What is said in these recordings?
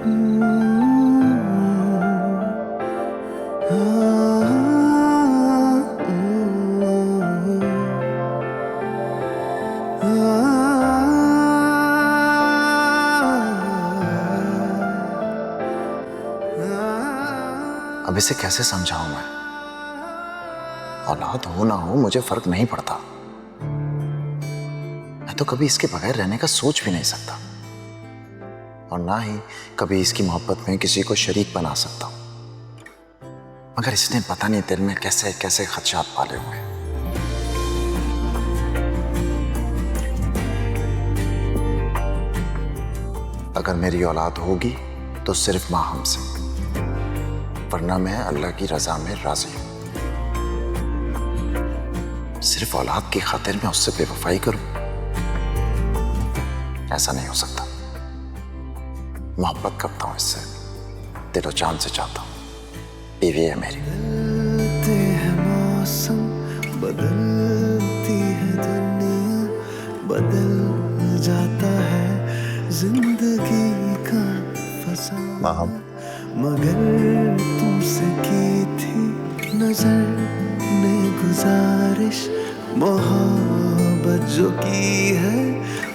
अब इसे कैसे समझाऊं मैं? औलाद हो ना हो मुझे फर्क नहीं पड़ता। मैं तो कभी इसके बगैर रहने का सोच भी नहीं सकता और ना ही कभी इसकी मोहब्बत में किसी को शरीक बना सकता हूं। मगर इसने पता नहीं दिल में कैसे कैसे खदशात पाले हुए हैं। अगर मेरी औलाद होगी तो सिर्फ माहम से, वरना मैं अल्लाह की रजा में राजी हूं। सिर्फ औलाद की खातिर मैं उससे बेवफाई करूं, ऐसा नहीं हो सकता। मोहब्बत करता हूं इससे, दिलो जान से चाहता हूं, बीवी है मेरी। बदलते हैं मौसम, बदलती है दुनिया, बदल जाता है जिंदगी का फसा। माहम, मगर तुमसे की थी नजर ने गुजारिश, मोहब्बत जो की है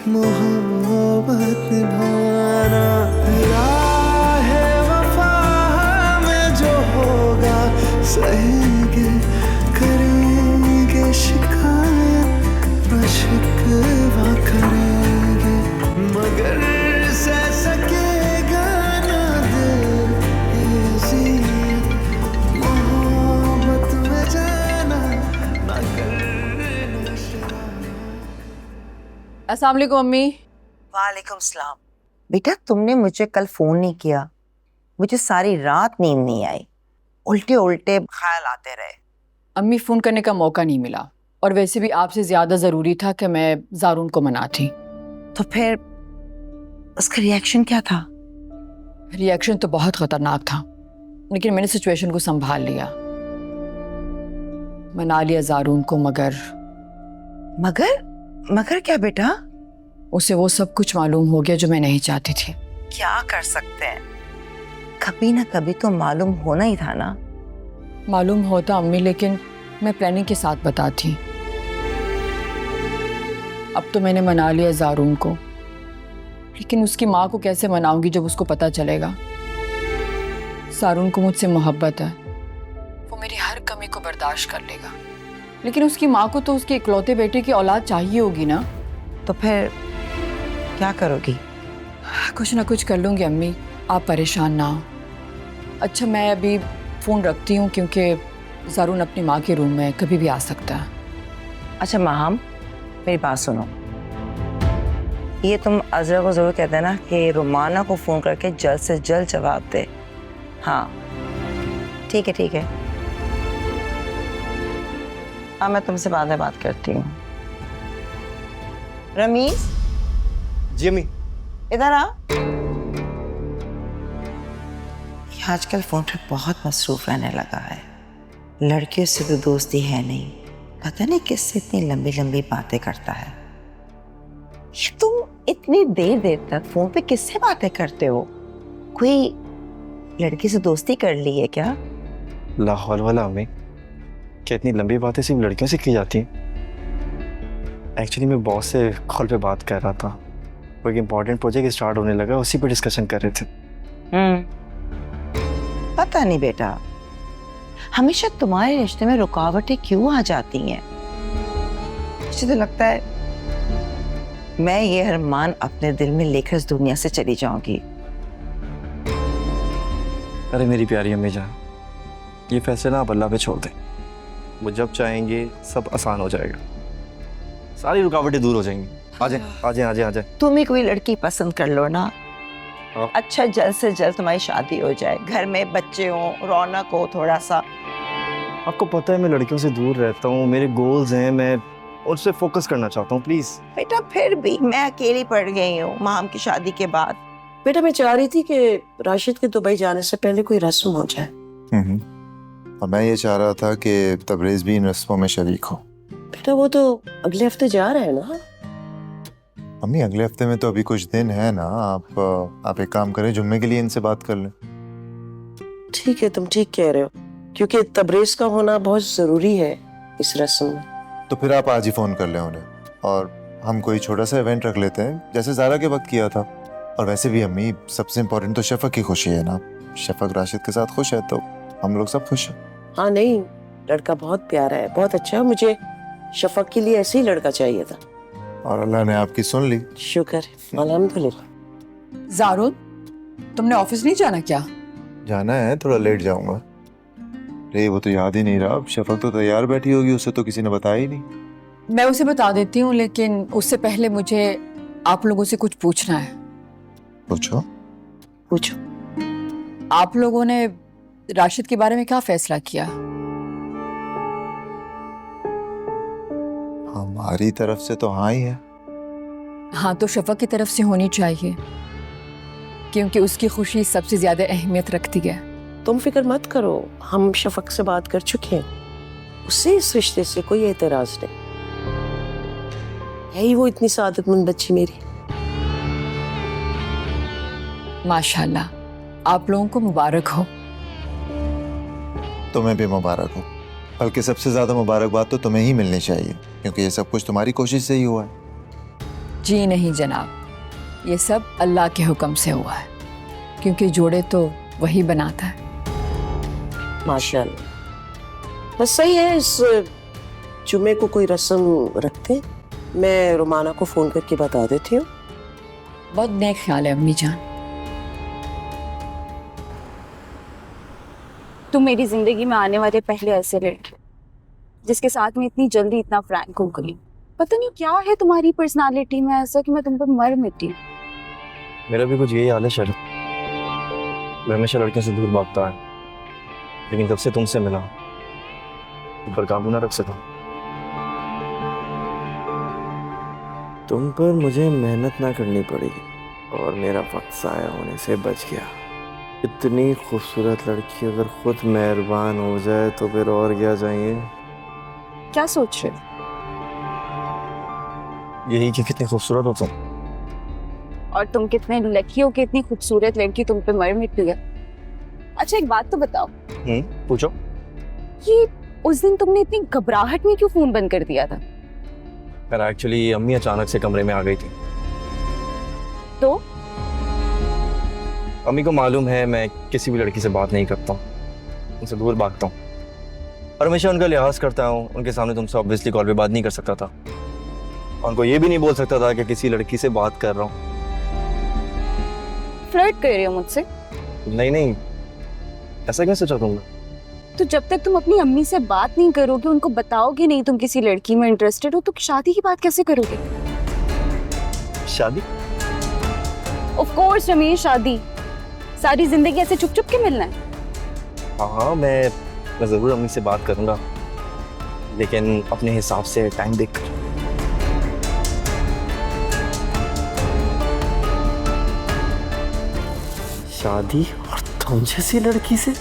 मोहब्बत निभाना। राहे वफा में जो होगा सहेंगे, करेंगे शिकायत न शिकवा करेंगे, मगर सह सकेगा ना दिल ये ज़िद, मोहब्बत में जाना ना करना शराब। अस्सलाम वालेकुम अम्मी। वालेकुम सलाम। बेटा तुमने मुझे कल फोन नहीं किया, मुझे सारी रात नींद नहीं आई, उल्टे उल्टे ख्याल आते रहे। अम्मी फ़ोन करने का मौका नहीं मिला और वैसे भी आपसे ज़्यादा ज़रूरी था कि मैं ज़ारून को मनाती। तो फिर उसका रिएक्शन क्या था? रिएक्शन तो बहुत ख़तरनाक था, लेकिन मैंने सिचुएशन को संभाल लिया, मना लिया ज़ारून को। मगर क्या बेटा? उसे वो सब कुछ मालूम हो गया जो मैं नहीं चाहती थी। क्या कर सकते हैं, कभी ना कभी तो मालूम होना ही था ना। मालूम होता अम्मी, लेकिन मैं प्लानिंग के साथ बताती। अब तो मैंने मना लिया ज़ारून को, लेकिन उसकी माँ को कैसे मनाऊंगी जब उसको पता चलेगा? ज़ारून को मुझसे मोहब्बत है, वो मेरी हर कमी को बर्दाश्त कर लेगा, लेकिन उसकी माँ को तो उसके इकलौते बेटे की औलाद चाहिए होगी ना। तो फिर क्या करोगी? कुछ ना कुछ कर लूँगी अम्मी, आप परेशान ना हो। अच्छा मैं अभी फ़ोन रखती हूँ, क्योंकि ज़ारून अपनी माँ के रूम में कभी भी आ सकता है। अच्छा माहम, मेरी बात सुनो, ये तुम अज़रा को ज़रूर कह देना कि रुमाना को फ़ोन करके जल्द से जल्द जवाब दे। हाँ ठीक है। हाँ मैं तुमसे बाद में बात करती हूँ। रमीज जी अम्मी। इधर आ। ये आजकल फोन पे बहुत मसरूफ रहने लगा है, लड़कियों से तो दोस्ती है नहीं, पता नहीं किससे इतनी लंबी लंबी बातें करता है। ये तुम इतनी देर तक फोन पे किससे बातें करते हो? कोई लड़की से दोस्ती कर ली है क्या? लाहौल वाला अम्मी, क्या इतनी लंबी बातें सिर्फ लड़कियों से की जाती हैं? एक्चुअली मैं बॉस से कॉल पे बात कर रहा था, वो एक इम्पोर्टेंट प्रोजेक्ट स्टार्ट होने लगा, उसी पे डिस्कशन कर रहे थे। पता नहीं बेटा, हमेशा तुम्हारे रिश्ते में रुकावटें क्यों आ जाती हैं? मुझे तो लगता है मैं ये अरमान अपने दिल में लेकर इस दुनिया से चली जाऊंगी। अरे मेरी प्यारी अम्मी जान, ये फैसला ना आप अल्लाह पे छोड़ दें, वो जब चाहेंगे सब आसान हो जाएगा, सारी रुकावटें दूर हो जाएंगी। आ जाए। तुम ही कोई लड़की पसंद कर लो ना। हाँ। अच्छा जल्द से जल्द तुम्हारी शादी हो जाए, घर में बच्चे हो, रौनक हो थोड़ा सा। आपको पता है मैं लड़कियों से दूर रहता हूँ, मेरे गोल्स हैं, मैं उनसे फोकस करना चाहता हूँ। प्लीज बेटा फिर भी मैं अकेली पड़ गई हूँ माम की शादी के बाद। बेटा मैं चाह रही थी कि राशिद के दुबई जाने से पहले कोई रस्म हो जाए। और मैं ये चाह रहा था कि तबरेज़ भी इन रस्मों में शरीक हो। बेटा वो तो अगले हफ्ते जा रहे हैं ना। अम्मी अगले हफ्ते में तो अभी कुछ दिन है ना, आप एक काम करें, जुम्मे के लिए इनसे बात कर लें। ठीक है, तुम ठीक कह रहे हो, क्योंकि तबरेज का होना बहुत जरूरी है इस रस्म में। तो फिर आप आज ही फोन कर लें उन्हें, और हम कोई छोटा सा इवेंट रख लेते हैं जैसे ज़ारा के वक्त किया था। और वैसे भी अम्मी, सबसे इम्पोर्टेंट तो शफक की खुशी है ना। शफक राशिद के साथ खुश है तो हम लोग सब खुश हैं। हाँ नहीं, लड़का बहुत प्यारा है, बहुत अच्छा है। मुझे शफक के लिए ऐसे ही लड़का चाहिए था। और अल्लाह ने आपकी सुन ली। शुक्र है, अल्हम्दुलिल्लाह। जारून, तुमने ऑफिस नहीं जाना क्या? जाना है, थोड़ा लेट जाऊंगा। रे वो तो याद ही नहीं रहा। अब शफक तो तैयार बैठी होगी, उसे तो किसी ने बताया ही नहीं। मैं उसे बता देती हूँ, लेकिन उससे पहले मुझे आप लोगों से कुछ पूछना है। पूछो। पूछो। आप लोगों ने राशिद के बारे में क्या फैसला किया? हमारी तरफ से तो हाँ ही है। हाँ, तो शफक की तरफ से होनी चाहिए, क्योंकि उसकी खुशी सबसे ज्यादा अहमियत रखती है। तुम फिक्र मत करो, हम शफक से बात कर चुके हैं। उससे इस रिश्ते से कोई एतराज नहीं। यही वो इतनी सादतमंद बच्ची मेरी। माशाल्लाह, आप लोगों को मुबारक हो। तुम्हें भी मुबारक हो, बल्कि सबसे ज्यादा मुबारकबाद तो तुम्हें ही मिलनी चाहिए, क्योंकि ये सब कुछ तुम्हारी कोशिश से ही हुआ है। जी नहीं जनाब, ये सब अल्लाह के हुक्म से हुआ है, क्योंकि जोड़े तो वही बनाता है। माशाल्लाह, बस सही है। इस जुमे को कोई रस्म रखते हैं। मैं रोमाना को फोन करके बता देती हूँ। बहुत नेक ख्याल है अम्मी जान। तुम मेरी जिंदगी में आने वाले पहले ऐसे लड़के जिसके साथ में इतनी जल्दी इतना फ्रैंक हो गई। पता नहीं क्या है तुम्हारी पर्सनालिटी में ऐसा कि मैं तुम पर मर मिटी। मेरा भी कुछ यही हाल है शरद। मैं हमेशा लड़कियों से दूर भागता है, लेकिन जब से तुमसे मिला ऊपर काबू ना रख सका। तुम पर मुझे मेहनत ना करनी पड़ी और मेरा वक्त ज़ाया होने से बच गया। इतनी खूबसूरत लड़की अगर खुद मेहरबान हो जाए तो फिर और क्या चाहिए। क्या सोच रहे हो? यही कि कितनी खूबसूरत हो तुम, और तुम कितने लकी हो कि इतनी खूबसूरत लड़की तुम पे मर मिट गई। अच्छा एक बात तो बताओ, पूछो। कि उस दिन तुमने इतनी घबराहट में क्यों फोन बंद कर दिया था? पर एक्चुअली अम्मी अचानक से कमरे में आ गई थी। तो अम्मी को मालूम है मैं किसी भी लड़की से बात नहीं करता हूँ, उनसे दूर भागता हूँ और हमेशा उनका लिहाज करता हूँ। उनके सामने तुमसे ऑब्वियसली कॉल पे बात नहीं कर सकता था, उनको ये भी नहीं बोल सकता था कि किसी लड़की से बात कर रहा हूँ। फ्लर्ट कर रही हो मुझसे? नहीं, ऐसा कैसे सोचा तुमने? तो जब तक तुम अपनी अम्मी से बात नहीं करोगे, उनको बताओगे नहीं तुम किसी लड़की में इंटरेस्टेड हो, तो शादी की बात कैसे करोगे? शादी? ऑफ कोर्स रमेश, शादी। सारी जिंदगी ऐसे चुप चुप के मिलना है? हाँ, मैं जरूर अम्मी से बात करूंगा, लेकिन अपने हिसाब से टाइम देखकर। शादी और तुम जैसी लड़की से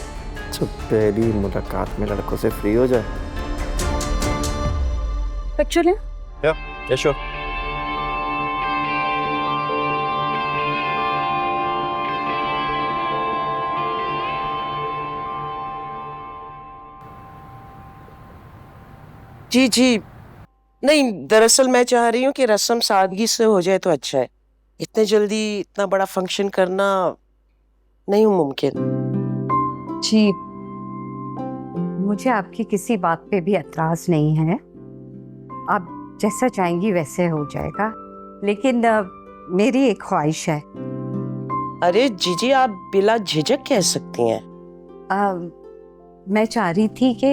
जो पहली मुलाकात में लड़कों से फ्री हो जाए। पिक्चर लें? या श्योर। जी जी, नहीं दरअसल मैं चाह रही हूँ कि रस्म सादगी से हो जाए तो अच्छा है। इतने जल्दी इतना बड़ा फंक्शन करना नहीं मुमकिन। जी, मुझे आपकी किसी बात पे भी एतराज नहीं है। आप जैसा चाहेंगी वैसे हो जाएगा, लेकिन मेरी एक ख्वाहिश है। अरे जीजी, आप बिला झिझक कह सकती हैं। मैं चाह रही थी कि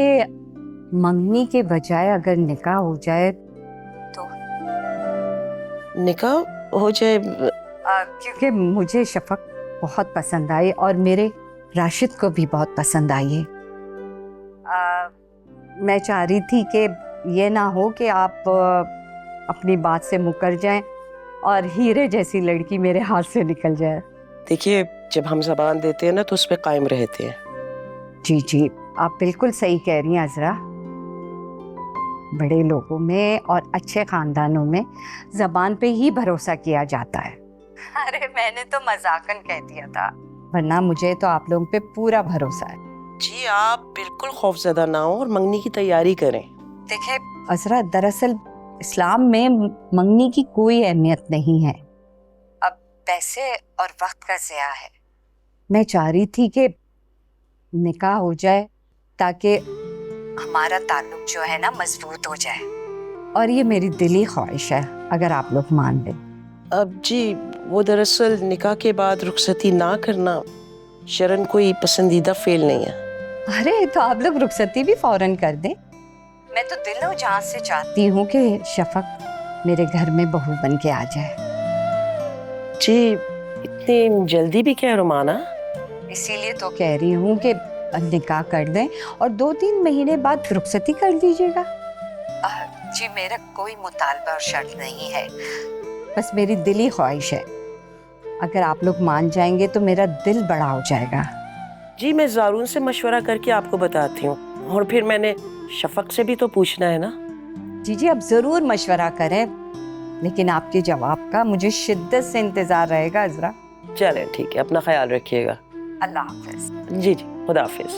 मंगनी के बजाय अगर निकाह हो जाए तो। निकाह हो जाए? क्योंकि मुझे शफक बहुत पसंद आई और मेरे राशिद को भी बहुत पसंद आई है। मैं चाह रही थी कि ये ना हो कि आप अपनी बात से मुकर जाएं और हीरे जैसी लड़की मेरे हाथ से निकल जाए। देखिए, जब हम ज़बान देते हैं ना तो उस पर कायम रहते हैं। जी जी, आप बिल्कुल सही कह रही हैं अजरा। बड़े लोगों में और अच्छे खानदानों में जबान पे ही भरोसा किया जाता है। अरे मैंने तो मजाकन कह दिया था, वरना मुझे तो आप लोगों पे पूरा भरोसा है। जी आप बिल्कुल खौफजदा ना हो और मंगनी की तैयारी करें। देखिए अजरा, दरअसल इस्लाम में मंगनी की कोई अहमियत नहीं है। अब पैसे और वक्त का ज़िया है। मैं चाह रही थी कि निकाह हो जाए ताकि हमारा ताल्लुक जो है ना मजबूत हो जाए, और ये मेरी दिली ख्वाहिश है, अगर आप लोग मान लें। अब जी वो दरअसल निकाह के बाद रुखसती ना करना शरन कोई पसंदीदा फेल नहीं है। अरे तो आप लोग रुखसती भी फौरन कर दें। मैं तो दिलो जान से चाहती हूँ कि शफक मेरे घर में बहू बन के आ जाए। जी इतनी जल्दी भी क्या रुमाना? इसीलिए तो कह रही हूँ कि निकाह कर दें और 2-3 महीने बाद रुखसती कर दीजिएगा। जी मेरा कोई मुतालबा और शर्त नहीं है, बस मेरी दिली ख्वाहिश है। अगर आप लोग मान जाएंगे तो मेरा दिल बड़ा हो जाएगा। जी मैं ज़ारून से मशवरा करके आपको बताती हूँ, और फिर मैंने शफक से भी तो पूछना है ना। जी अब ज़रूर मशवरा करें, लेकिन आपके जवाब का मुझे शिद्दत से इंतज़ार रहेगा अजरा। चलें ठीक है, अपना ख्याल रखिएगा। अल्लाह हाफ़िज़। जी खुदा हाफिज़।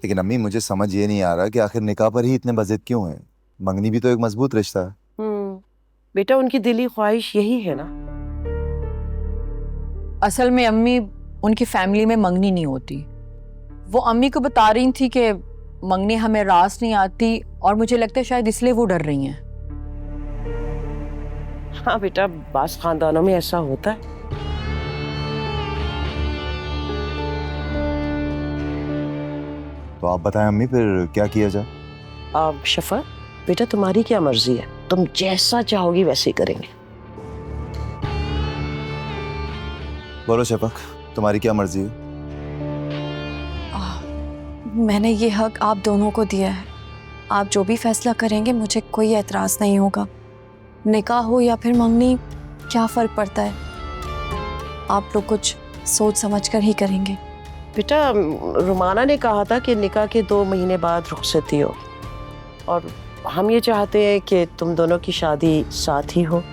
लेकिन अम्मी मुझे समझ ये नहीं आ रहा कि आखिर निकाह पर ही इतने बज़िद क्यों हैं? मंगनी भी तो एक मजबूत रिश्ता है। बेटा उनकी दिली ख्वाहिश यही है ना। असल में अम्मी, उनकी फैमिली में मंगनी नहीं होती। वो अम्मी को बता रही थी कि मंगनी हमें रास नहीं आती, और मुझे लगता है शायद इसलिए वो डर रही हैं। हाँ बेटा, बास खानदानों में ऐसा होता है। तो आप बताएं अम्मी, फिर क्या किया जाए? आप शफा, बेटा तुम्हारी क्या मर्जी है, तुम जैसा चाहोगी वैसे ही करेंगे। बोलो शफक, तुम्हारी क्या मर्जी है? मैंने ये हक आप दोनों को दिया है। आप जो भी फैसला करेंगे मुझे कोई एतराज़ नहीं होगा। निकाह हो या फिर मंगनी, क्या फ़र्क पड़ता है। आप लोग कुछ सोच समझ कर ही करेंगे। बेटा रुमाना ने कहा था कि निकाह के 2 महीने बाद रुखसती हो, और हम ये चाहते हैं कि तुम दोनों की शादी साथ ही हो।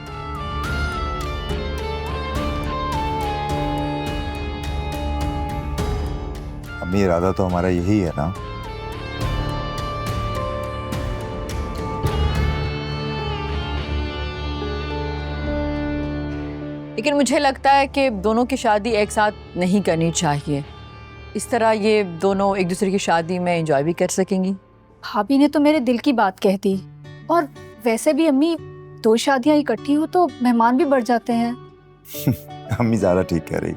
अम्मी इरादा तो हमारा यही है ना। लेकिन मुझे लगता है कि दोनों की शादी एक साथ नहीं करनी चाहिए। इस तरह ये दोनों एक दूसरे की शादी में एंजॉय भी कर सकेंगी। भाभी ने तो मेरे दिल की बात कह दी, और वैसे भी अम्मी 2 शादियां इकट्ठी हो तो मेहमान भी बढ़ जाते हैं। अम्मी ज़्यादा ठीक कह रही।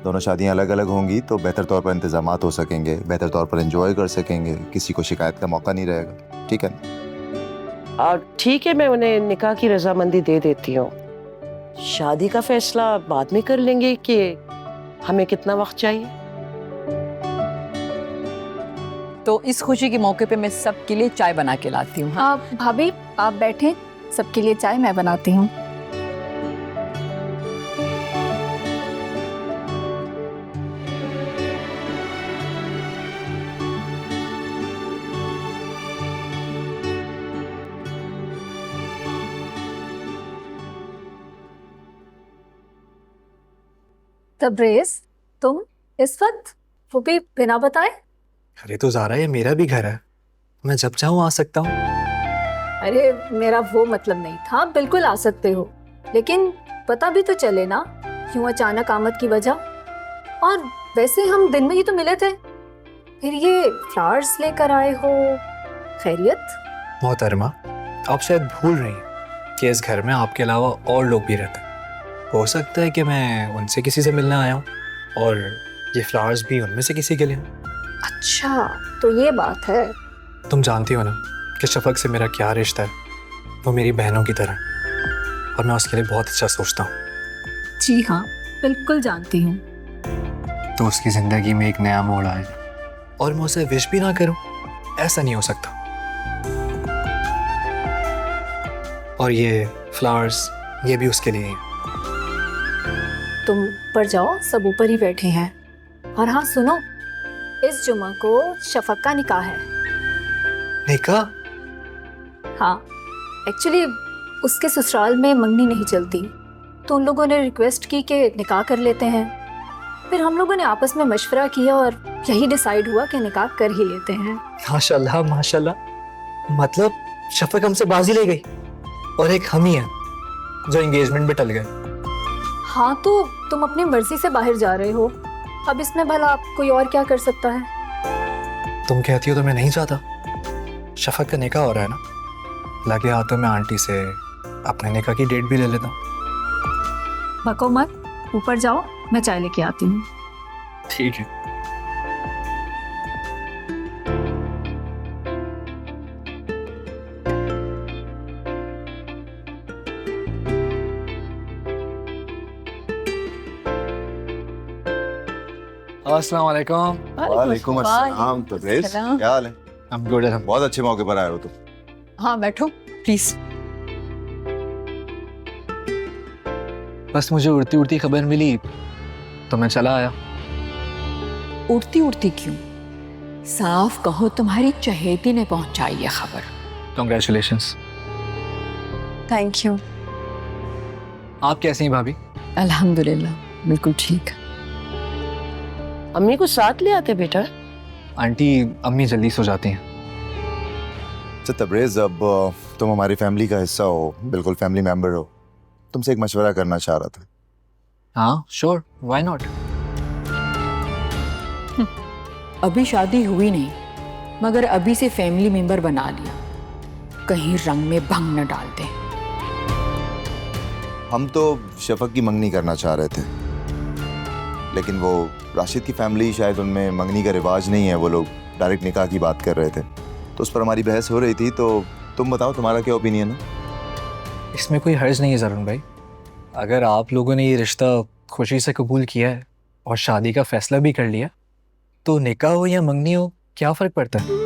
दोनों शादियां अलग अलग होंगी तो बेहतर तौर पर इंतजामात हो सकेंगे, बेहतर तौर पर एंजॉय कर सकेंगे, किसी को शिकायत का मौका नहीं रहेगा। ठीक है? और ठीक है, मैं उन्हें निकाह की रजामंदी दे देती हूँ। शादी का फैसला बाद में कर लेंगे कि हमें कितना वक्त चाहिए। तो इस खुशी के मौके पे मैं सबके लिए चाय बना के लाती हूँ। हाँ? आप भाभी आप बैठे, सबके लिए चाय मैं बनाती हूँ। तब्रेज़, तुम इस वक्त, वो भी बिना बताए? अरे तो ज़ारा, ये मेरा भी घर है, मैं जब चाहूँ आ सकता हूँ। अरे मेरा वो मतलब नहीं था, बिल्कुल आ सकते हो, लेकिन पता भी तो चले ना क्यों अचानक आमद की वजह। और वैसे हम दिन में ही तो मिले थे, फिर ये फ्लावर्स लेकर आए हो, खैरियत? मोहतरमा, आप शायद भूल रही हैं कि इस घर में आपके अलावा और लोग भी रहते हैं। हो सकता है कि मैं उनसे किसी से मिलने आया हूँ, और ये फ्लावर्स भी उनमें से किसी के लिए। अच्छा तो ये बात है। तुम जानती हो ना कि शफक से मेरा क्या रिश्ता है। वो मेरी बहनों की तरह, और मैं उसके लिए बहुत अच्छा सोचता हूँ। जी हाँ, बिल्कुल जानती हूँ। तो उसकी ज़िंदगी में एक नया मोड़ आए और मैं उसे विश भी ना करूँ, ऐसा नहीं हो सकता। और ये फ्लावर्स ये भी उसके लिए ही है। तुम ऊपर जाओ, सब ऊपर ही बैठे हैं। और हाँ सुनो, इस जुमा को शफक का निकाह है। निकाह? हाँ, एक्चुअली उसके ससुराल में मंगनी नहीं चलती, तो उन लोगों ने रिक्वेस्ट की कि निकाह कर लेते हैं। फिर हम लोगों ने आपस में मशवरा किया और यही डिसाइड हुआ कि निकाह कर ही लेते हैं। माशाल्लाह माशाल्लाह, मतलब शफक हमसे बाजी ले गई और एक हम ही हैं जो एंगेजमेंट में टल गए। हाँ तो तुम अपनी मर्जी से बाहर जा रहे हो, अब इसमें भला कोई और क्या कर सकता है। तुम कहती हो तो मैं नहीं चाहता। शफक का निकाह हो रहा है ना, लगे हाथों में आंटी से अपने निकाह की डेट भी ले लेता हूँ। बको मत, ऊपर जाओ, मैं चाय लेके आती हूँ। ठीक है। अस्सलाम वालेकुम। वालेकुम अस्सलाम। तो रेस सलाम। क्या हाल है? I'm good, alhamdulillah। बहुत अच्छे मौके पर आए हो तुम। हाँ बैठो प्लीज। बस मुझे उड़ती उड़ती खबर मिली तो मैं चला आया। उड़ती उड़ती क्यों? साफ कहो तुम्हारी चहेती ने पहुंचाई है खबर। Congratulations। Thank you. आप कैसी हैं भाभी? अल्हम्दुलिल्लाह बिल्कुल ठीक। अम्मी को साथ ले आते बेटा। आंटी अम्मी जल्दी सो जाती हैं। अच्छा तबरेज, अब तुम हमारी फैमिली का हिस्सा हो, बिल्कुल फैमिली मेंबर हो, तुमसे एक मशवरा करना चाह रहा था। हाँ श्योर, व्हाई नॉट। अभी शादी हुई नहीं, मगर अभी से फैमिली मेंबर बना लिया, कहीं रंग में भंग न डाल दे। हम तो शफक की मंगनी करना चाह रहे थे, लेकिन वो राशिद की फैमिली, शायद उनमें मंगनी का रिवाज नहीं है, वो लोग डायरेक्ट निकाह की बात कर रहे थे, तो उस पर हमारी बहस हो रही थी। तो तुम बताओ तुम्हारा क्या ओपिनियन है? इसमें कोई हर्ज नहीं है ज़रून भाई। अगर आप लोगों ने ये रिश्ता खुशी से कबूल किया है और शादी का फैसला भी कर लिया, तो निकाह हो या मंगनी हो क्या फ़र्क पड़ता है?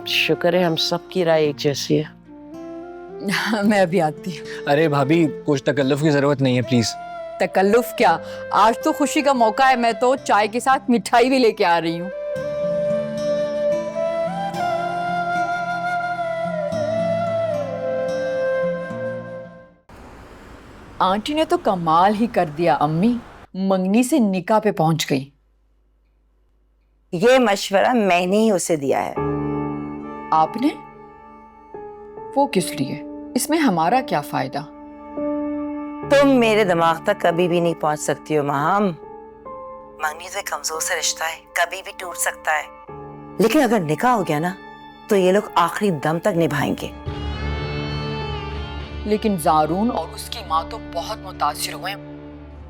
शुक्र है हम सब की राय एक जैसी है। मैं अभी आती हूँ। अरे भाभी, कुछ तकल्लुफ़ की ज़रूरत नहीं है प्लीज़। तकल्लुफ क्या, आज तो खुशी का मौका है, मैं तो चाय के साथ मिठाई भी लेके आ रही हूँ। आंटी ने तो कमाल ही कर दिया अम्मी, मंगनी से निकाह पे पहुंच गई। ये मशवरा मैंने ही उसे दिया है। आपने? वो किस लिए? इसमें हमारा क्या फायदा? तुम मेरे दिमाग तक कभी भी नहीं पहुंच सकती हो माहम। मंगनी तो एक कमजोर सा रिश्ता है, कभी भी टूट सकता है, लेकिन अगर निकाह हो गया ना तो ये लोग आखिरी दम तक निभाएंगे। लेकिन जारून और उसकी माँ तो बहुत मुतासिर हुए,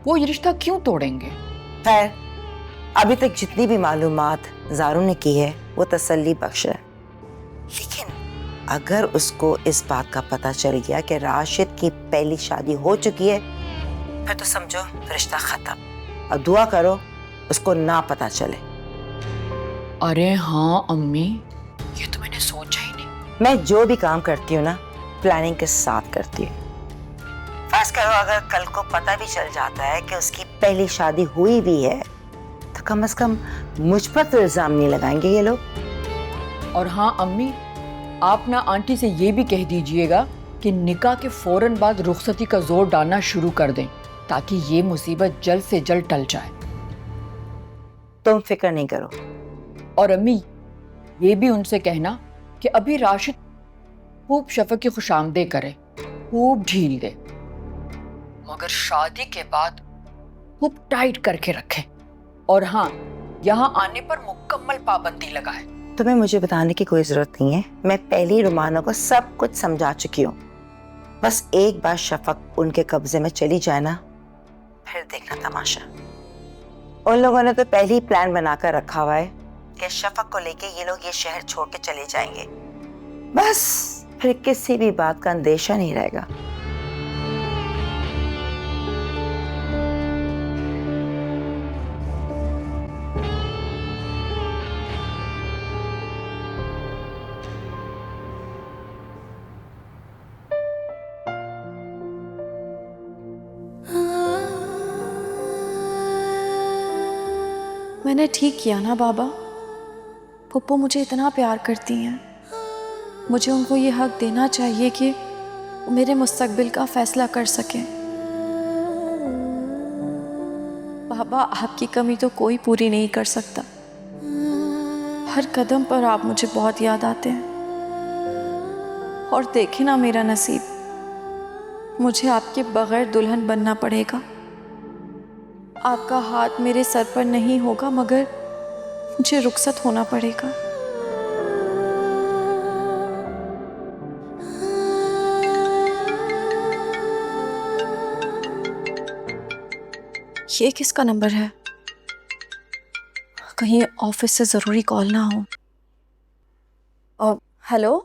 वो ये रिश्ता क्यों तोड़ेंगे? खैर, अभी तक जितनी भी मालूमात जारून ने की है वो तसल्ली बख्श है, लेकिन अगर उसको इस बात का पता चल गया कि राशिद की पहली शादी हो चुकी है, फिर तो समझो रिश्ता खत्म। और दुआ करो उसको ना पता चले। अरे हाँ अम्मी, ये तो मैंने सोचा ही नहीं। मैं जो भी काम करती हूँ ना, प्लानिंग के साथ करती हूँ। फर्ज करो अगर कल को पता भी चल जाता है कि उसकी पहली शादी हुई भी है, तो कम से कम मुझ पर तो इल्जाम नहीं लगाएंगे ये लोग। और हाँ अम्मी, आप ना आंटी से ये भी कह दीजिएगा कि निकाह के फौरन बाद रुखसती का जोर डालना शुरू कर दें, ताकि ये मुसीबत जल्द से जल्द टल जाए। तुम फिक्र नहीं करो। और अम्मी, ये भी उनसे कहना कि अभी राशिद खूब शफक की खुशामदे करे, खूब ढील दे, मगर शादी के बाद खूब टाइट करके रखे। और हाँ, यहाँ आने पर मुकम्मल पाबंदी लगाए। तुम्हें मुझे बताने की कोई जरूरत नहीं है, मैं पहले ही रुमाना को सब कुछ समझा चुकी हूँ। बस एक बार शफक उनके कब्जे में चली जाए ना, फिर देखना तमाशा। उन लोगों ने तो पहले ही प्लान बनाकर रखा हुआ है कि शफक को लेके ये लोग ये शहर छोड़ के चले जाएंगे। बस फिर किसी भी बात का अंदेशा नहीं रहेगा। मैंने ठीक किया ना बाबा? पप्पू मुझे इतना प्यार करती हैं, मुझे उनको ये हक देना चाहिए कि वो मेरे मुस्तकबिल का फैसला कर सकें। बाबा, आपकी कमी तो कोई पूरी नहीं कर सकता। हर कदम पर आप मुझे बहुत याद आते हैं। और देखे ना मेरा नसीब, मुझे आपके बगैर दुल्हन बनना पड़ेगा। आपका हाथ मेरे सर पर नहीं होगा, मगर मुझे रुखसत होना पड़ेगा। ये किसका नंबर है? कहीं ऑफिस से ज़रूरी कॉल ना हो। हेलो।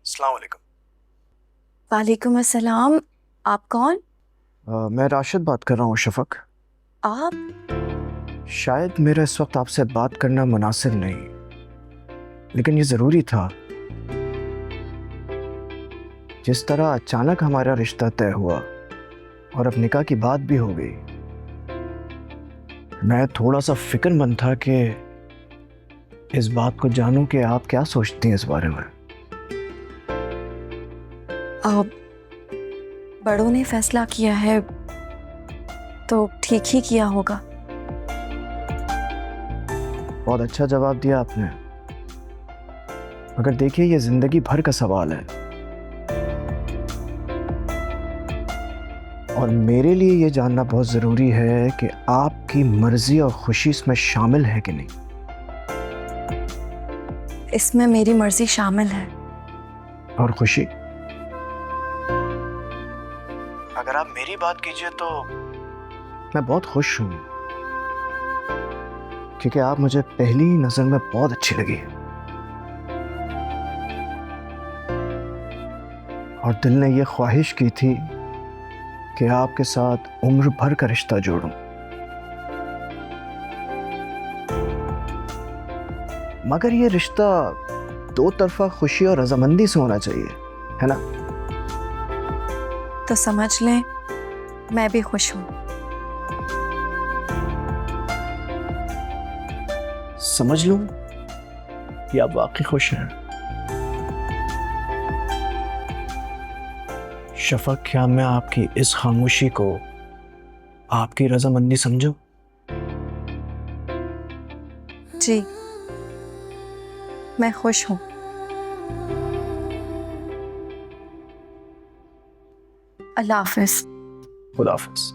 अस्सलाम वालेकुम। वालेकुम अस्सलाम। आप कौन? मैं राशिद बात कर रहा हूँ शफक। आप? शायद मेरा इस वक्त आपसे बात करना मुनासिब नहीं, लेकिन ये ज़रूरी था। जिस तरह अचानक हमारा रिश्ता तय हुआ और अब निकाह की बात भी हो गई, मैं थोड़ा सा फिक्रमंद था कि इस बात को जानूं कि आप क्या सोचती हैं इस बारे में। आप बड़ों ने फैसला किया है तो ठीक ही किया होगा। बहुत अच्छा जवाब दिया आपने, मगर देखिए ये जिंदगी भर का सवाल है और मेरे लिए ये जानना बहुत ज़रूरी है कि आपकी मर्जी और खुशी इसमें शामिल है कि नहीं। इसमें मेरी मर्जी शामिल है। और खुशी? अगर आप मेरी बात कीजिए तो मैं बहुत खुश हूं, क्योंकि आप मुझे पहली नजर में बहुत अच्छी लगी और दिल ने यह ख्वाहिश की थी कि आपके साथ उम्र भर का रिश्ता जोड़ूं। मगर ये रिश्ता दो तरफा खुशी और रजामंदी से होना चाहिए, है ना? तो समझ लें मैं भी खुश हूं। समझ लूं कि आप वाकई खुश हैं? शफक, क्या मैं आपकी इस खामोशी को आपकी रजामंदी समझूं? जी, मैं खुश हूं। अल्लाह हाफिज। खुदा हाफिज।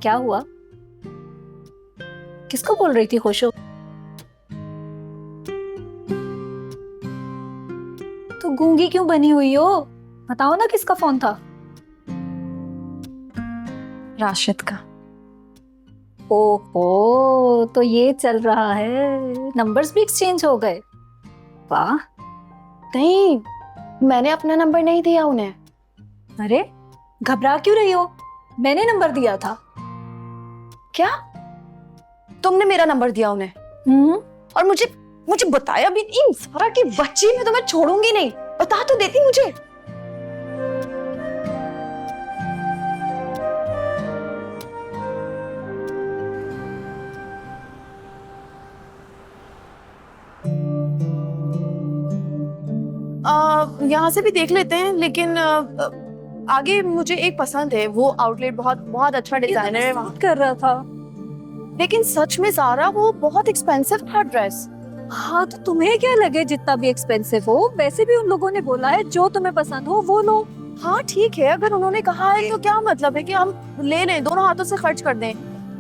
क्या हुआ? किसको बोल रही थी खुश हो? तो गूंगी क्यों बनी हुई हो? बताओ ना किसका फोन था? राशिद का। ओहो, तो ये चल रहा है, नंबर्स भी एक्सचेंज हो गए। वाह। नहीं, मैंने अपना नंबर नहीं दिया उन्हें। अरे घबरा क्यों रही हो? मैंने नंबर दिया था। क्या? तुमने मेरा नंबर दिया उन्हें? और मुझे बताया भी नहीं? सारा की बच्ची, मैं तुम्हें छोड़ूंगी नहीं। बता तो देती मुझे। यहाँ से भी देख लेते हैं, लेकिन आगे मुझे एक पसंद है। वो आउटलेट बहुत अच्छा डिजाइनर है वहाँ। कर रहा था, लेकिन सच में ज़ारा वो बहुत एक्सपेंसिव था ड्रेस। हाँ तो तुम्हें क्या लगे, जितना भी एक्सपेंसिव हो, वैसे भी उन लोगों ने बोला है जो तुम्हें पसंद हो वो लो। हाँ ठीक है, अगर उन्होंने कहा है तो क्या मतलब है कि हम ले लें, दोनों हाथों से खर्च कर दें।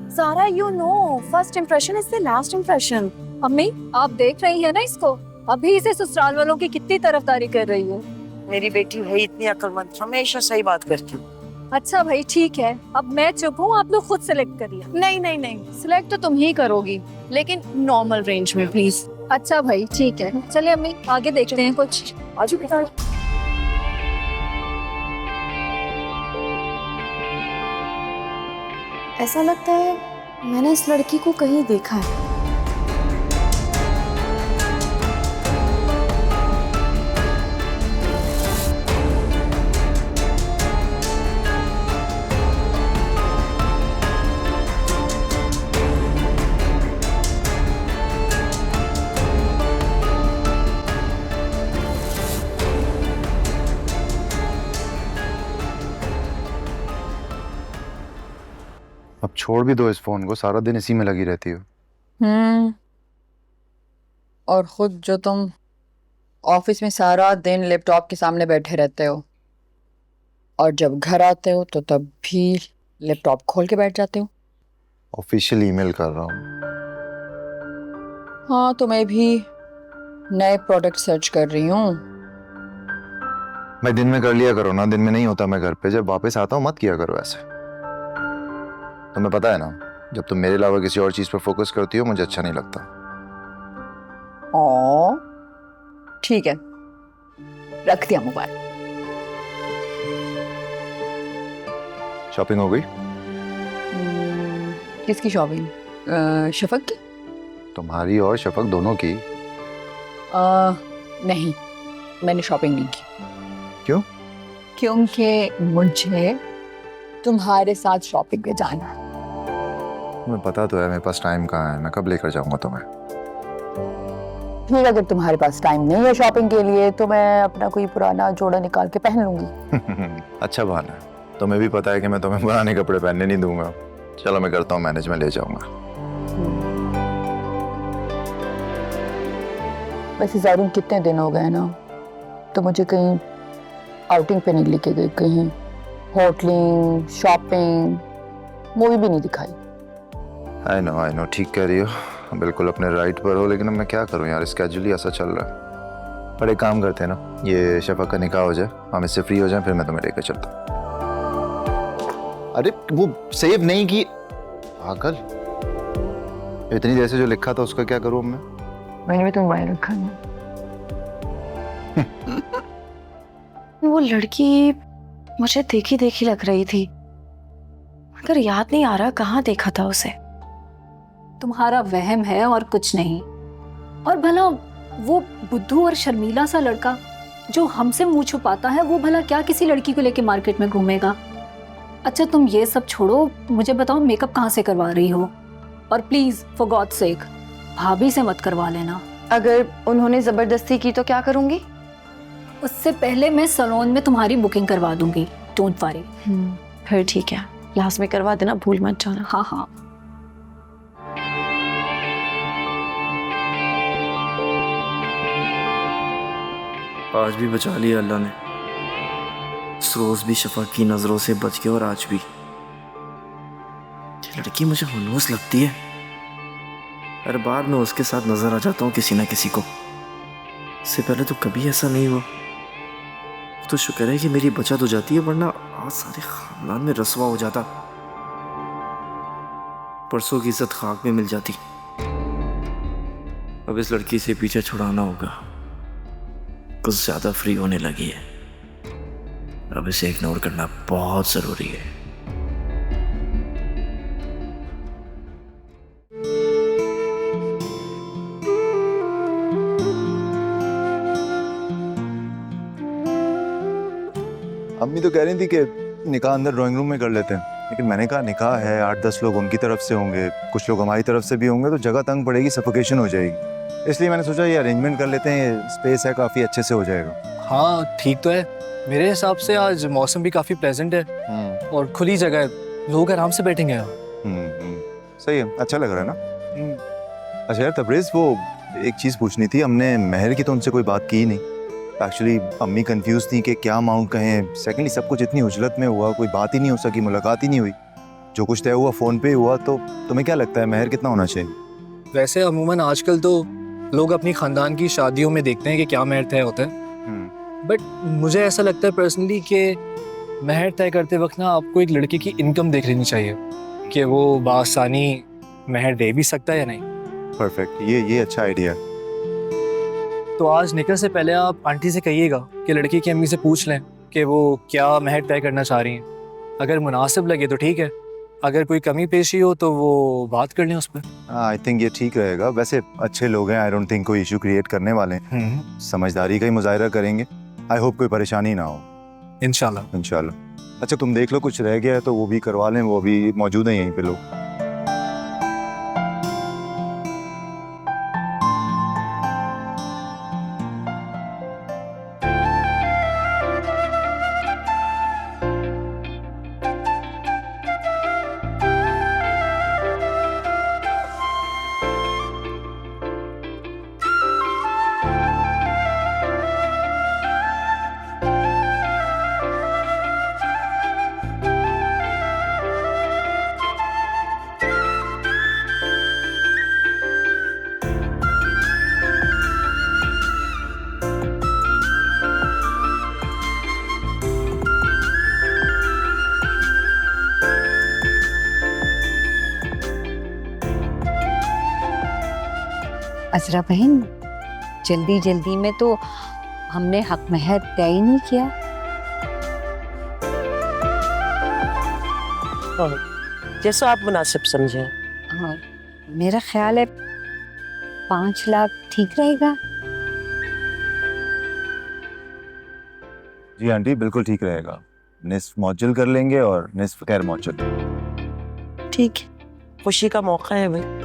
Zara, you know, first impression is the last impression. अम्मी, आप देख रही है ना इसको? अभी इसे ससुराल वालों की कितनी तरफदारी कर रही है। मेरी बेटी भाई इतनी अक्लमंद, हमेशा सही बात करती हूँ। अच्छा भाई ठीक है, अब मैं चुप हूँ, आप लोग खुद सेलेक्ट करिए। नहीं नहीं नहीं, सिलेक्ट तो तुम ही करोगी, लेकिन नॉर्मल रेंज में प्लीज। अच्छा भाई ठीक है, चलिए अम्मी आगे देखते हैं कुछ। आज बेटा ऐसा लगता है मैंने इस लड़की को कहीं देखा है। अब छोड़ भी दो इस फोन को, सारा दिन इसी में लगी रहती हो। और खुद जो तुम ऑफिस में सारा दिन लैपटॉप के सामने बैठे रहते हो और जब घर आते हो तो तब भी लैपटॉप खोल के बैठ जाते हो। ऑफिशियल ईमेल कर रहा हूँ। हाँ, तो मैं भी नए प्रोडक्ट सर्च कर रही हूँ। मैं दिन में कर लिया करो ना, दिन में नहीं होता मैं घर पे, जब वापस आता हूँ मत किया करो ऐसे। तुम्हें पता है ना, जब तुम मेरे अलावा किसी और चीज पर फोकस करती हो मुझे अच्छा नहीं लगता। ओ, ठीक है, रख दिया मोबाइल। शॉपिंग हो गई? किसकी शॉपिंग? शफक की? तुम्हारी और शफक दोनों की। नहीं, मैंने शॉपिंग नहीं की। क्यों? क्योंकि मुझे तुम्हारे साथ शॉपिंग पे जाना है। तुम्हें पता तो है मेरे पास टाइम कहाँ है, मैं कब लेकर जाऊंगा तुम्हें। ठीक, अगर तुम्हारे पास टाइम नहीं है शॉपिंग के लिए तो मैं अपना कोई पुराना जोड़ा निकाल के पहन लूंगी। अच्छा बहाना है, तुम्हें भी पता है कि मैं तुम्हें पुराने कपड़े पहनने नहीं दूंगा। चलो मैं करता हूँ मैनेज, में ले जाऊंगा। वैसे ज़ारून कितने दिन हो गए ना, तो मुझे कहीं आउटिंग पे नहीं लेके गई, कहीं होटलिंग, शॉपिंग, मूवी भी नहीं दिखाई। आई नो, ठीक कह रही हो, बिल्कुल अपने राइट पर हो, लेकिन अब मैं क्या करूं यार, स्केड्यूल ही ऐसा चल रहा है। पर एक काम करते हैं ना, ये शफक का निकाह हो जाए, हम इससे फ्री हो जाएं, फिर मैं तुम्हें लेकर चलता हूं। अरे वो सेव नहीं की पागल, इतनी देर से जो लिखा था उसका क्या करूं मैं? मैंने भी तो मोबाइल रखा है। वो लड़की मुझे देखी देखी लग रही थी, मगर याद नहीं आ रहा कहाँ देखा था उसे। तुम्हारा वहम है और कुछ नहीं। और भला वो बुद्धू और शर्मीला सा लड़का जो हमसे मुंह छुपाता है, वो भला क्या किसी लड़की को लेके मार्केट में घूमेगा? अच्छा तुम ये सब छोड़ो, मुझे बताओ मेकअप कहाँ से करवा रही हो? और प्लीज फॉर गॉड सेक भाभी से मत करवा लेना। अगर उन्होंने जबरदस्ती की तो क्या करूंगी? उससे पहले मैं सैलून में तुम्हारी बुकिंग करवा दूंगी, डोंट वरी। फिर ठीक है, लास्ट में करवा देना, भूल मत जाना। हाँ हाँ। आज भी बचा लिया अल्लाह ने। इस रोज भी शफक की नजरों से बच गया और आज भी। ये लड़की मुझे मनहूस लगती है, हर बार मैं उसके साथ नजर आ जाता हूँ किसी ना किसी को। इससे पहले तो कभी ऐसा नहीं हुआ। तो शुक्र है कि मेरी बचत हो जाती है, वरना आज सारे खानदान में रसवा हो जाता। परसों की इज्जत खाक में मिल जाती। अब इस लड़की से पीछे छुड़ाना होगा, कुछ ज्यादा फ्री होने लगी है। अब इसे इग्नोर करना बहुत जरूरी है। अम्मी तो कह रही थी कि निकाह अंदर ड्राइंग रूम में कर लेते हैं, लेकिन मैंने कहा निकाह है, 8-10 लोग उनकी तरफ से होंगे, कुछ लोग हमारी तरफ से भी होंगे, तो जगह तंग पड़ेगी, सफोकेशन हो जाएगी। इसलिए मैंने सोचा ये अरेंजमेंट कर लेते हैं, स्पेस है काफ़ी, अच्छे से हो जाएगा। हाँ ठीक तो है, मेरे हिसाब से आज मौसम भी काफ़ी प्लेजेंट है और खुली जगह है, लोग आराम से बैठेंगे यहाँ। सही है, अच्छा लग रहा है ना। अच्छा यार तबरेज़, वो एक चीज़ पूछनी थी, हमने महर की तो उनसे कोई बात की ही नहीं। एक्चुअली अम्मी कंफ्यूज थी कि क्या अमाउंट कहें। सेकेंडली सब कुछ इतनी उजलत में हुआ, कोई बात ही नहीं हो सकी, मुलाकात ही नहीं हुई, जो कुछ तय हुआ फ़ोन पे ही हुआ। तो तुम्हें क्या लगता है महर कितना होना चाहिए? वैसे अमूमन आजकल तो लोग अपनी ख़ानदान की शादियों में देखते हैं कि क्या महर तय होता है, बट मुझे ऐसा लगता है पर्सनली कि महर तय करते वक्त ना आपको एक लड़के की इनकम देख लेनी चाहिए कि वो बासानी महर दे भी सकता है या नहीं। परफेक्ट, ये अच्छा आइडिया। तो आज निकल से पहले आप आंटी से कहिएगा कि लड़की की अम्मी से पूछ लें कि वो क्या महर तय करना चाह रही हैं। अगर मुनासिब लगे तो ठीक है, अगर कोई कमी पेशी हो तो वो बात कर लें उस पर। आई थिंक ये ठीक रहेगा। वैसे अच्छे लोग हैं, आई डोंट थिंक कोई इशू क्रिएट करने वाले हैं, समझदारी का ही मुजाहरा करेंगे। आई होप कोई परेशानी ना हो। इंशाल्लाह इंशाल्लाह। अच्छा तुम देख लो, कुछ रह गया है तो वो भी करवा लें, वो भी मौजूद है यहीं पे लोग। अजरा बहन, जल्दी जल्दी में तो हमने हक महर तय ही नहीं किया। जैसा आप मुनासिब समझें। हाँ, मेरा ख्याल है 5 लाख ठीक रहेगा। जी आंटी, बिल्कुल ठीक रहेगा। निस्फ मौचल कर लेंगे और निस्फ गैर मौचल। ठीक है, खुशी का मौका है भाई।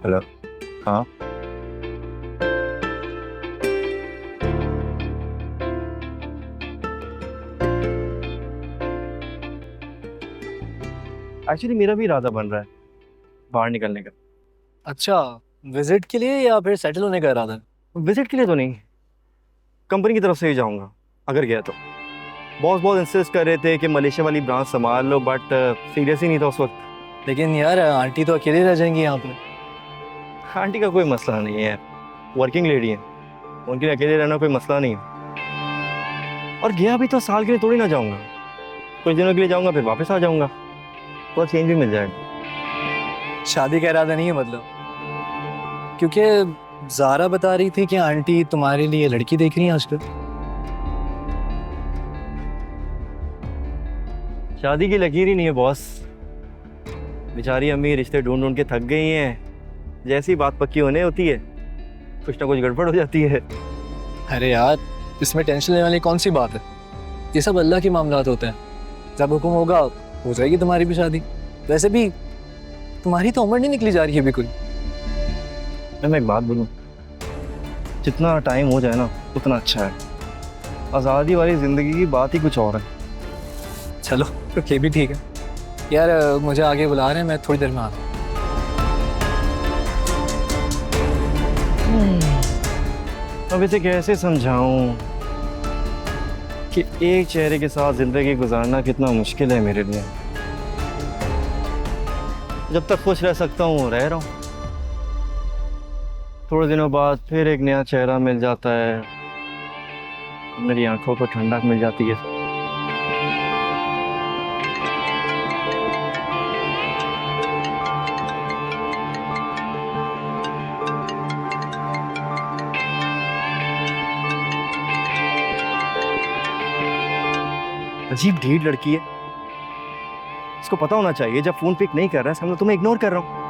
हेलो। हाँ एक्चुअली मेरा भी इरादा बन रहा है बाहर निकलने का। अच्छा, विजिट के लिए या फिर सेटल होने का इरादा है? विजिट के लिए तो नहीं, कंपनी की तरफ से ही जाऊंगा अगर गया तो। बॉस बहुत इंसिस्ट कर रहे थे कि मलेशिया वाली ब्रांच संभाल लो, बट सीरियस ही नहीं था उस वक्त। लेकिन यार आंटी तो अकेले रह जाएंगी यहाँ पे। आंटी का कोई मसला नहीं है, वर्किंग लेडी है, उनके लिए अकेले रहना कोई मसला नहीं है। और गया भी तो साल के लिए थोड़ी ना जाऊंगा, कुछ दिनों के लिए जाऊंगा फिर वापस आ जाऊंगा, थोड़ा चेंज भी मिल जाएगा। शादी का इरादा नहीं है मतलब? क्योंकि ज़ारा बता रही थी कि आंटी तुम्हारे लिए लड़की देख रही है आजकल। शादी की लकीर ही नहीं है बॉस। बेचारी अम्मी रिश्ते ढूंढ ढूंढ के थक गई हैं, जैसी बात पक्की होने होती है कुछ ना कुछ गड़बड़ हो जाती है। अरे यार, इसमें टेंशन लेने वाली कौन सी बात है? ये सब अल्लाह के मामलात होते हैं, जब हुक्म होगा हो जाएगी तुम्हारी भी शादी। वैसे भी तुम्हारी तो उम्र नहीं निकली जा रही है बिल्कुल। मैं एक बात बोलूं, जितना टाइम हो जाए ना उतना अच्छा है। आज़ादी वाली ज़िंदगी की बात ही कुछ और है। चलो तो ये भी ठीक है यार, मुझे आगे बुला रहे हैं, मैं थोड़ी देर में आता हूँ। अब इसे कैसे समझाऊं कि एक चेहरे के साथ ज़िंदगी गुजारना कितना मुश्किल है मेरे लिए। जब तक खुश रह सकता हूँ रह रहा हूँ, थोड़े दिनों बाद फिर एक नया चेहरा मिल जाता है, मेरी आंखों को ठंडक मिल जाती है। अजीब ढीठ लड़की है, इसको पता होना चाहिए जब फोन पिक नहीं कर रहा है इसका मतलब तुम्हें इग्नोर कर रहा हूँ।